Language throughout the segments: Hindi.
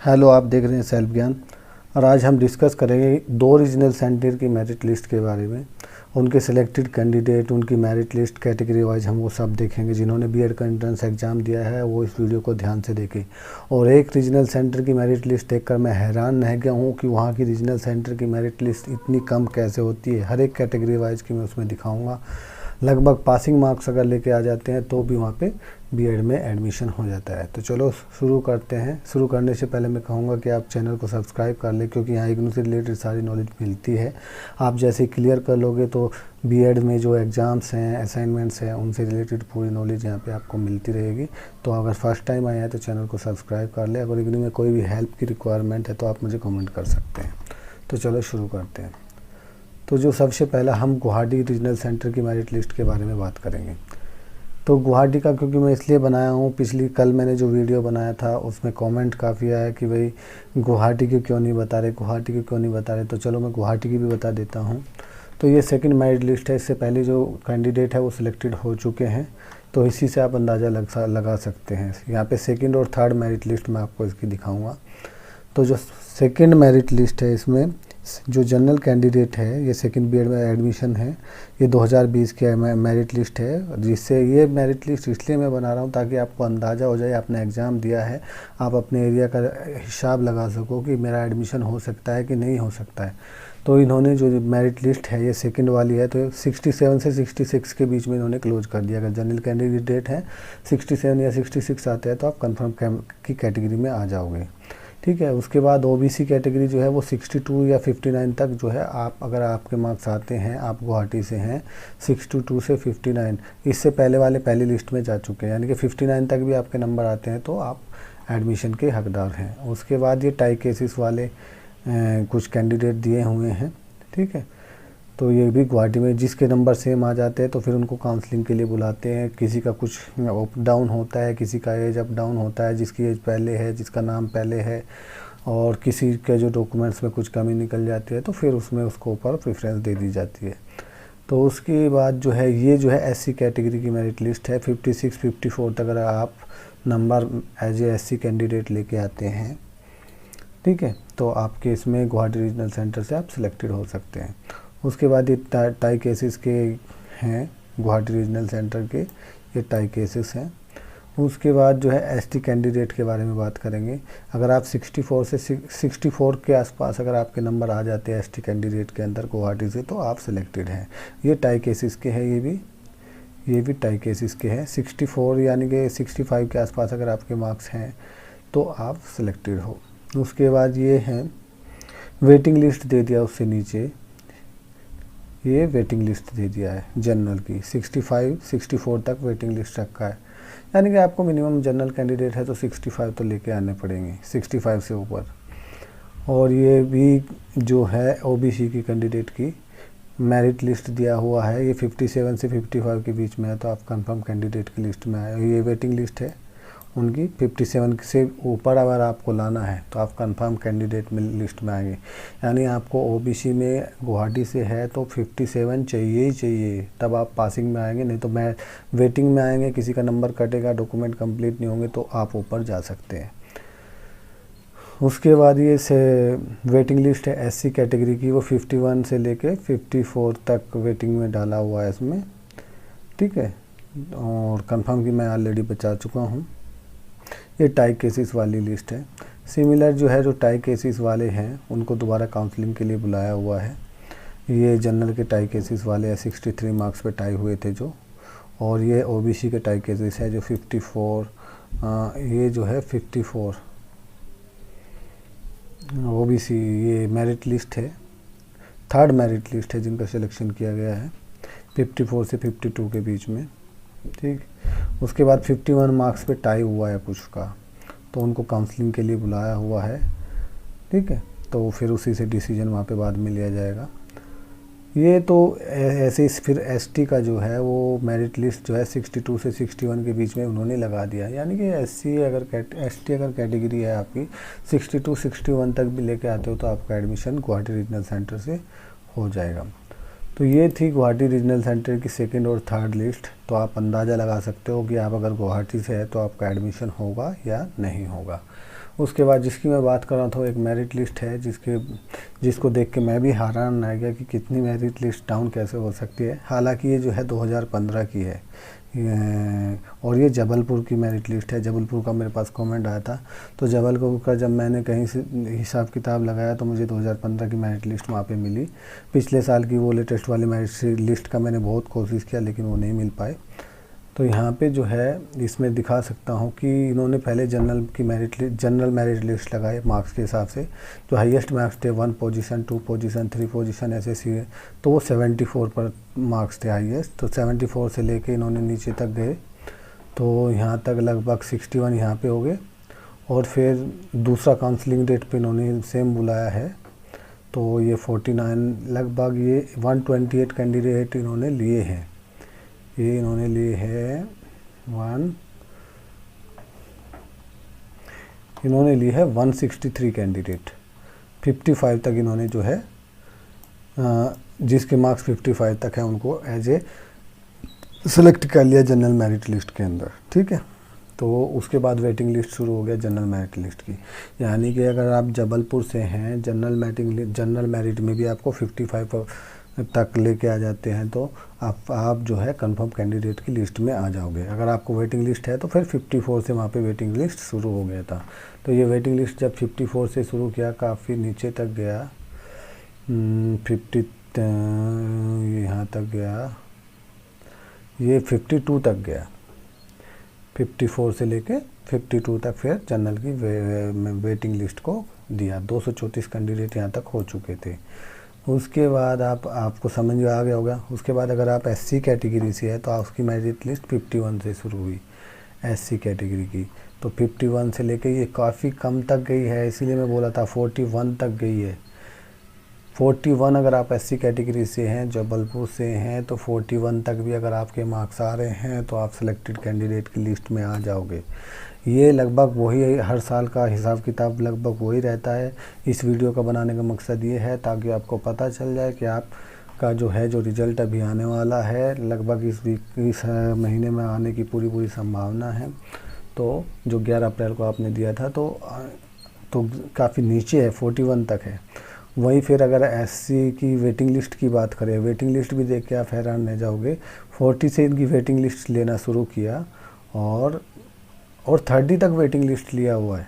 हेलो, आप देख रहे हैं सेल्फ ज्ञान। और आज हम डिस्कस करेंगे दो रीजनल सेंटर की मेरिट लिस्ट के बारे में। उनके सिलेक्टेड कैंडिडेट, उनकी मेरिट लिस्ट कैटेगरी वाइज हम वो सब देखेंगे। जिन्होंने बीएड का एंट्रेंस एग्ज़ाम दिया है वो इस वीडियो को ध्यान से देखें। और एक रीजनल सेंटर की मेरिट लिस्ट देखकर मैं हैरान रह गया हूँ कि वहाँ की रीजनल सेंटर की मेरिट लिस्ट इतनी कम कैसे होती है। हर एक कैटेगरी वाइज की मैं उसमें दिखाऊँगा। लगभग पासिंग मार्क्स अगर लेके आ जाते हैं तो भी वहाँ पे बीएड में एडमिशन हो जाता है। तो चलो शुरू करते हैं। शुरू करने से पहले मैं कहूँगा कि आप चैनल को सब्सक्राइब कर लें, क्योंकि यहाँ इग्नू से रिलेटेड सारी नॉलेज मिलती है। आप जैसे क्लियर कर लोगे तो बीएड में जो एग्ज़ाम्स हैं, असाइनमेंट्स हैं, उनसे रिलेटेड पूरी नॉलेज यहाँ पे आपको मिलती रहेगी। तो अगर फर्स्ट टाइम आया है तो चैनल को सब्सक्राइब कर लें। अगर इग्नू में कोई भी हेल्प की रिक्वायरमेंट है तो आप मुझे कमेंट कर सकते हैं। तो चलो शुरू करते हैं। तो जो सबसे पहला हम गुवाहाटी रीजनल सेंटर की मेरिट लिस्ट के बारे में बात करेंगे। तो गुवाहाटी का क्योंकि मैं इसलिए बनाया हूँ, कल मैंने जो वीडियो बनाया था उसमें कमेंट काफ़ी आया कि भाई गुवाहाटी की क्यों नहीं बता रहे, गुवाहाटी की क्यों नहीं बता रहे। तो चलो मैं गुवाहाटी की भी बता देता हूँ। तो ये सेकंड मेरिट लिस्ट है। इससे पहले जो कैंडिडेट है वो सिलेक्टेड हो चुके हैं, तो इसी से आप अंदाज़ा लगा सकते हैं। यहाँ पे सेकंड और थर्ड मेरिट लिस्ट मैं आपको इसकी दिखाऊँगा। तो जो सेकंड मेरिट लिस्ट है, इसमें जो जनरल कैंडिडेट है, ये सेकंड बीएड में एडमिशन है, ये 2020 की मेरिट लिस्ट है। जिससे ये मेरिट लिस्ट इसलिए मैं बना रहा हूँ ताकि आपको अंदाज़ा हो जाए, आपने एग्ज़ाम दिया है, आप अपने एरिया का हिसाब लगा सको कि मेरा एडमिशन हो सकता है कि नहीं हो सकता है। तो इन्होंने जो मेरिट लिस्ट है ये सेकंड वाली है, तो 67 से 66 के बीच में इन्होंने क्लोज कर दिया। अगर जनरल कैंडिडेट है 67 या 66 आते हैं तो आप कन्फर्म की कैटेगरी में आ जाओगे, ठीक है। उसके बाद ओबीसी कैटेगरी जो है वो 62 या 59 तक जो है, आप अगर आपके मार्क्स आते हैं, आप गुवाहाटी से हैं, 62 से 59, इससे पहले वाले पहली लिस्ट में जा चुके हैं, यानी कि 59 तक भी आपके नंबर आते हैं तो आप एडमिशन के हकदार हैं। उसके बाद ये टाई केसेस वाले कुछ कैंडिडेट दिए हुए हैं, ठीक है। तो ये भी गुवाहाटी में जिसके नंबर सेम आ जाते हैं तो फिर उनको काउंसलिंग के लिए बुलाते हैं। किसी का कुछ अप डाउन होता है, किसी का एज अप डाउन होता है, जिसकी एज पहले है, जिसका नाम पहले है, और किसी के जो डॉक्यूमेंट्स में कुछ कमी निकल जाती है तो फिर उसमें उसको ऊपर प्रेफरेंस दे दी जाती है। तो उसके बाद जो है ये जो है एससी कैटेगरी की मेरिट लिस्ट है। 56, 54 तक अगर आप number as a SC candidate लेके आते हैं, ठीक है, तो आपके इसमें गुवाहाटी रीजनल सेंटर से आप सिलेक्टेड हो सकते हैं। उसके बाद ये टाई केसेस के हैं, गुवाहाटी रीजनल सेंटर के ये टाई केसेस हैं। उसके बाद जो है एसटी कैंडिडेट के बारे में बात करेंगे। अगर आप 64 से 64 के आसपास अगर आपके नंबर आ जाते हैं एसटी कैंडिडेट के अंदर गुवाहाटी से तो आप सिलेक्टेड हैं। ये टाई केसेस के हैं, ये भी टाई केसेस के हैं। 64 यानी कि 65 के आसपास अगर आपके मार्क्स हैं तो आप सिलेक्टेड हो। उसके बाद ये हैं वेटिंग लिस्ट दे दिया, उससे नीचे ये वेटिंग लिस्ट दे दिया है जनरल की। 65, 64 तक वेटिंग लिस्ट रखा है, यानी कि आपको मिनिमम जनरल कैंडिडेट है तो 65 तो लेके आने पड़ेंगे, 65 से ऊपर। और ये भी जो है ओबीसी की कैंडिडेट की मेरिट लिस्ट दिया हुआ है, ये 57 से 55 के बीच में है, तो आप कंफर्म कैंडिडेट की लिस्ट में आए। ये वेटिंग लिस्ट है उनकी। 57 से ऊपर अगर आपको लाना है तो आप कंफर्म कैंडिडेट में लिस्ट में आएंगे। यानी आपको ओबीसी में गुवाहाटी से है तो 57 चाहिए ही चाहिए, तब आप पासिंग में आएंगे, नहीं तो मैं वेटिंग में आएंगे, किसी का नंबर कटेगा, डॉक्यूमेंट कंप्लीट नहीं होंगे तो आप ऊपर जा सकते हैं। उसके बाद ये वेटिंग लिस्ट है एससी कैटेगरी की, वो 51 से लेके 54 तक वेटिंग में डाला हुआ है इसमें, ठीक है। और कंफर्म की मैं ऑलरेडी बता चुका हूँ। ये टाई केसेस वाली लिस्ट है। सिमिलर जो है, जो टाई केसेस वाले हैं उनको दोबारा काउंसलिंग के लिए बुलाया हुआ है। ये जनरल के टाई केसेस वाले हैं, 63 मार्क्स पे टाई हुए थे जो। और ये ओबीसी के टाई केसेस है जो 54, ये जो है 54 ओबीसी, ये मेरिट लिस्ट है, थर्ड मेरिट लिस्ट है जिनका सिलेक्शन किया गया है 54 से 52 के बीच में, ठीक। उसके बाद 51 मार्क्स पे टाई हुआ है कुछ का, तो उनको काउंसलिंग के लिए बुलाया हुआ है, ठीक है। तो फिर उसी से डिसीजन वहाँ पे बाद में लिया जाएगा। ये तो ऐसे ही फिर एसटी का जो है वो मेरिट लिस्ट जो है 62 से 61 के बीच में उन्होंने लगा दिया। यानी कि एसटी अगर कैटेगरी है आपकी 62, 61 तक भी लेके आते हो तो आपका एडमिशन गुवाहाटी रीजनल सेंटर से हो जाएगा। तो ये थी गुवाहाटी रीजनल सेंटर की सेकंड और थर्ड लिस्ट। तो आप अंदाज़ा लगा सकते हो कि आप अगर गुवाहाटी से है तो आपका एडमिशन होगा या नहीं होगा। उसके बाद जिसकी मैं बात कर रहा था वो एक मेरिट लिस्ट है जिसको देख के मैं भी हैरान रह गया कि कितनी मेरिट लिस्ट डाउन कैसे हो सकती है। हालांकि ये जो है 2015 की है और ये जबलपुर की मेरिट लिस्ट है। जबलपुर का मेरे पास कमेंट आया था, तो जबलपुर का जब मैंने कहीं से हिसाब किताब लगाया तो मुझे 2015 की मेरिट लिस्ट वहाँ पे मिली। पिछले साल की वो लेटेस्ट वाली मेरिट लिस्ट का मैंने बहुत कोशिश किया लेकिन वो नहीं मिल पाए। तो यहाँ पे जो है इसमें दिखा सकता हूँ कि इन्होंने पहले जनरल मेरिट लिस्ट लगाए मार्क्स के हिसाब से। जो हाईएस्ट मार्क्स थे 1 पोजीशन, 2 पोजीशन, 3 पोजीशन ऐसे सी, तो वो 74 पर मार्क्स थे हाईएस्ट। तो 74 से लेके इन्होंने नीचे तक गए, तो यहाँ तक लगभग 61 यहाँ पे हो गए। और फिर दूसरा काउंसलिंग डेट पे इन्होंने सेम बुलाया है, तो ये 49 लगभग ये 128 कैंडिडेट इन्होंने लिए हैं। ये इन्होंने लिए है इन्होंने ली है 163 कैंडिडेट। 55 तक इन्होंने जो है जिसके मार्क्स 55 तक है उनको एज ए सेलेक्ट कर लिया जनरल मेरिट लिस्ट के अंदर, ठीक है। तो उसके बाद वेटिंग लिस्ट शुरू हो गया जनरल मेरिट लिस्ट की। यानी कि अगर आप जबलपुर से हैं, जनरल मेरिट में भी आपको 55 तक लेके आ जाते हैं तो आप जो है कंफर्म कैंडिडेट की लिस्ट में आ जाओगे। अगर आपको वेटिंग लिस्ट है तो फिर 54 से वहाँ पे वेटिंग लिस्ट शुरू हो गया था। तो ये वेटिंग लिस्ट जब 54 से शुरू किया काफ़ी नीचे तक गया, 50 यहाँ तक गया, ये 52 तक गया। 54 से लेके 52 तक फिर जनरल की वेटिंग लिस्ट को दिया। 234 कैंडिडेट यहाँ तक हो चुके थे। उसके बाद आपको समझ में आ गया होगा। उसके बाद अगर आप एससी कैटेगरी से है तो उसकी मेरिट लिस्ट 51 से शुरू हुई एससी कैटेगरी की। तो 51 से लेके ये काफ़ी कम तक गई है, इसीलिए मैं बोला था 41 तक गई है। 41 अगर आप एससी कैटेगरी से हैं, जबलपुर से हैं, तो 41 तक भी अगर आपके मार्क्स आ रहे हैं तो आप सिलेक्टेड कैंडिडेट की लिस्ट में आ जाओगे। ये लगभग वही हर साल का हिसाब किताब लगभग वही रहता है। इस वीडियो का बनाने का मकसद ये है ताकि आपको पता चल जाए कि आपका जो है जो रिज़ल्ट अभी आने वाला है लगभग इस महीने में आने की पूरी संभावना है। तो जो 11 अप्रैल को आपने दिया था तो काफ़ी नीचे है, 41 तक है। वहीं फिर अगर एससी की वेटिंग लिस्ट की बात करें, वेटिंग लिस्ट भी देख के आप हैरान रह जाओगे। 40 से इनकी वेटिंग लिस्ट लेना शुरू किया और 30 तक वेटिंग लिस्ट लिया हुआ है।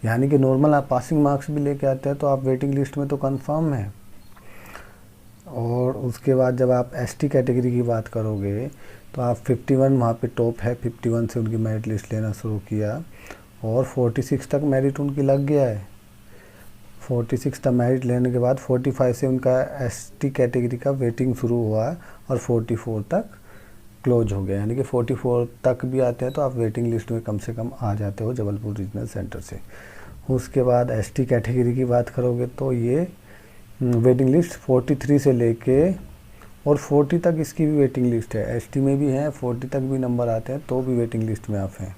यानी कि नॉर्मल आप पासिंग मार्क्स भी लेके आते हैं तो आप वेटिंग लिस्ट में तो कंफर्म है। और उसके बाद जब आप एसटी कैटेगरी की बात करोगे तो आप 51 वहाँ पे टॉप है, 51 से उनकी मेरिट लिस्ट लेना शुरू किया और 46 तक मेरिट उनकी लग गया है। 46 तक मेरिट लेने के बाद 45 से उनका एसटी कैटेगरी का वेटिंग शुरू हुआ और 44 तक क्लोज हो गया। यानी कि 44 तक भी आते हैं तो आप वेटिंग लिस्ट में कम से कम आ जाते हो जबलपुर रीजनल सेंटर से। उसके बाद एसटी कैटेगरी की बात करोगे तो ये वेटिंग लिस्ट 43 से लेके और 40 तक इसकी भी वेटिंग लिस्ट है। एसटी में भी है, 40 तक भी नंबर आते हैं तो भी वेटिंग लिस्ट में आप हैं।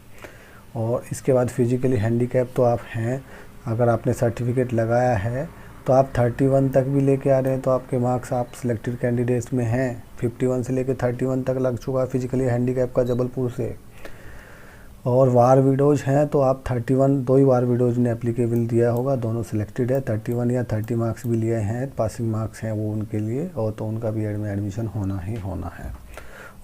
और इसके बाद फिजिकली हैंडीकैप तो आप हैं, अगर आपने सर्टिफिकेट लगाया है तो आप 31 तक भी लेके आ रहे हैं तो आपके मार्क्स आप सिलेक्टेड कैंडिडेट्स में हैं। 51 से लेके 31 तक लग चुका है फिजिकली हैंडीकैप का जबलपुर से। और वार विडोज हैं तो आप 31, 2 ही वार विडोज ने एप्लीकेबल दिया होगा, दोनों सिलेक्टेड है। 31 या 30 मार्क्स भी लिए हैं, पासिंग मार्क्स हैं वो उनके लिए, और तो उनका भी एडमिशन होना ही होना है।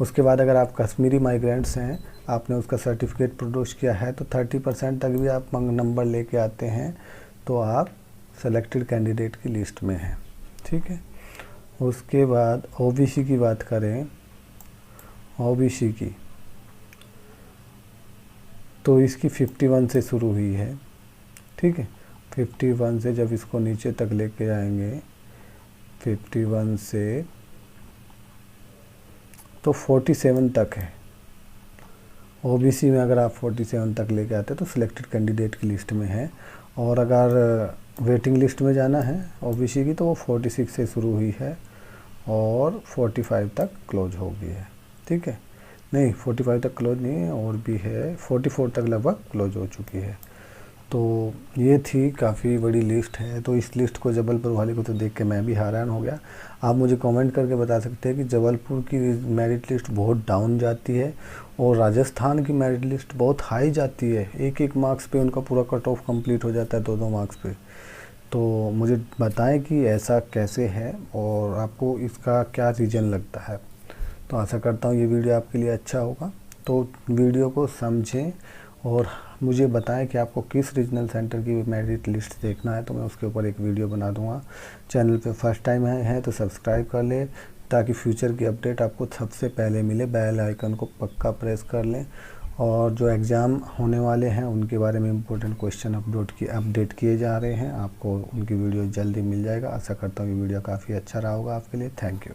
उसके बाद अगर आप कश्मीरी माइग्रेंट्स हैं, आपने उसका सर्टिफिकेट प्रोड्यूस किया है तो 30% तक भी आप नंबर लेके आते हैं तो आप सेलेक्टेड कैंडिडेट की लिस्ट में हैं, ठीक है। उसके बाद ओबीसी की बात करें, ओबीसी की तो इसकी 51 से शुरू हुई है, ठीक है। 51 से जब इसको नीचे तक लेके आएंगे 51 से तो 47 तक है। ओबीसी में अगर आप 47 तक लेके आते तो सिलेक्टेड कैंडिडेट की लिस्ट में है। और अगर वेटिंग लिस्ट में जाना है ओबीसी की तो वो 46 से शुरू हुई है और 45 तक क्लोज हो गई है, ठीक है। नहीं, 45 तक क्लोज नहीं है, और भी है, 44 तक लगभग क्लोज हो चुकी है। तो ये थी काफ़ी बड़ी लिस्ट है। तो इस लिस्ट को जबलपुर वाले को तो देख के मैं भी हैरान हो गया। आप मुझे कमेंट करके बता सकते हैं कि जबलपुर की मेरिट लिस्ट बहुत डाउन जाती है और राजस्थान की मेरिट लिस्ट बहुत हाई जाती है। एक एक मार्क्स पे उनका पूरा कट ऑफ कंप्लीट हो जाता है, 2-2 मार्क्स पे। तो मुझे बताएं कि ऐसा कैसे है और आपको इसका क्या रीज़न लगता है। तो आशा करता हूँ ये वीडियो आपके लिए अच्छा होगा। तो वीडियो को समझें और मुझे बताएं कि आपको किस रीजनल सेंटर की मेरिट लिस्ट देखना है, तो मैं उसके ऊपर एक वीडियो बना दूंगा। चैनल पे फर्स्ट टाइम है तो सब्सक्राइब कर लें ताकि फ्यूचर की अपडेट आपको सबसे पहले मिले। बेल आइकन को पक्का प्रेस कर लें और जो एग्ज़ाम होने वाले हैं उनके बारे में इम्पोर्टेंट क्वेश्चन अपडेट किए जा रहे हैं, आपको उनकी वीडियो जल्दी मिल जाएगा। आशा करता हूँ ये वीडियो काफ़ी अच्छा रहा होगा आपके लिए। Thank you.